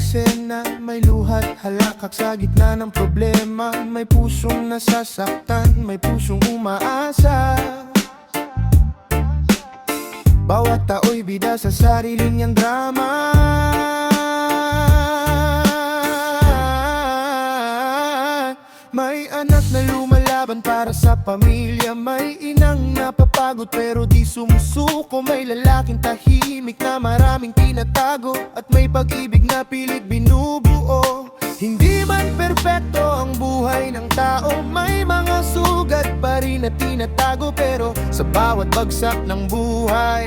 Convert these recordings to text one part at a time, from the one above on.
eksena, may luhat halakak sa gitna ng problema. May pusong nasasaktan, may pusong umaasa. Bawat tao'y bida sa sarili niyang drama. May anak na lumalaban para sa pamilya. May inang napapagod pero di sumusuko. May lalaking tahimik na maraming tinatago. At may pag-ibig na pilit binubuo. Hindi man perpekto ang buhay ng tao. May mga sugat pa rin na tinatago. Pero sa bawat bagsak ng buhay,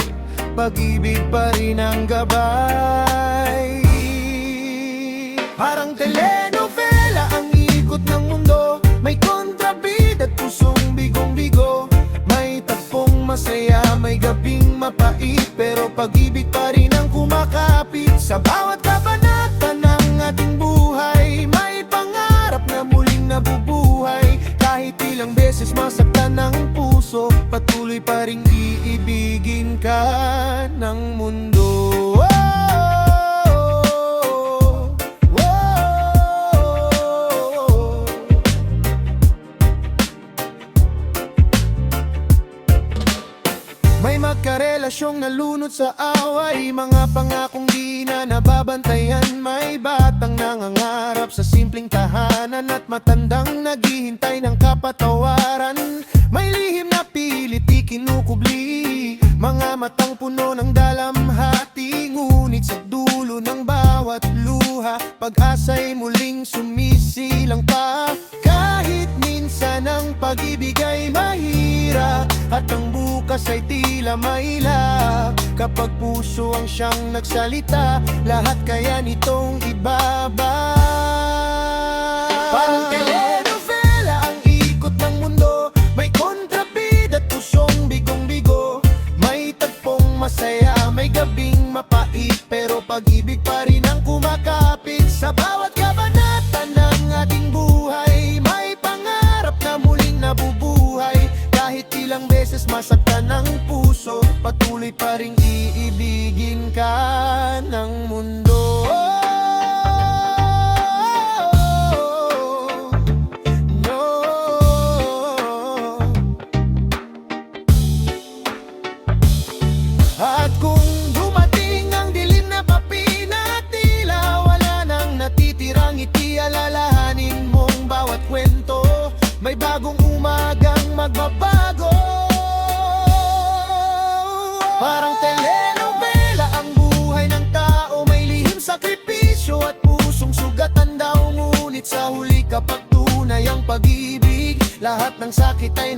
pag-ibig pa rin ang gabay. Parang telenovela ang ikot ng mundo. May kontrabida at pusong bigong-bigo. May tagpong masaya, may gabing mapait. Pero pag-ibig pa rin ang kumakapit. Sa bawat kabanata ng ating buhay, may pangarap na muling nabubuhay. Kahit ilang beses masaktan ng puso, patuloy pa rin iibigin ka ng mundo. May magkarelasyong nalunod sa away, mga pangakong di na nababantayan. May batang nangangarap sa simpleng tahanan at matandang naghihintay ng kapatawaran. May lihim na pilit di kinukubli, mga matang puno ng dalamhati. Ngunit sa dulo ng bawat luha, pag-asa'y muling sumisilang pa. Kahit minsan ang pag-ibig ay mahirap at ang bukas ay tila mailap. Kapag puso ang siyang nagsalita, lahat kaya nitong ibaba. Parang telenovela ang ikot ng mundo. May kontrabida at pusong bigong-bigo. May tagpong masaya, may gabing mapait. Pero pag-ibig pa rin ang kumakapit. Sa bawat kabanata ng ating buhay, may pangarap na muling nabubuhay. Kahit ilang beses masaktan ng puso, patuloy pa rin iibigin ka ng mundo. At kung dumating ang dilim na papina, tila wala nang natitirang ngiti. Alalahanin mong bawat kwento, may bagong umagang magbabago. Parang telenovela ang buhay ng tao. May lihim sakripisyo at pusong sugatan daw. Ngunit sa huli kapag tunay ang pag-ibig, lahat ng sakit ay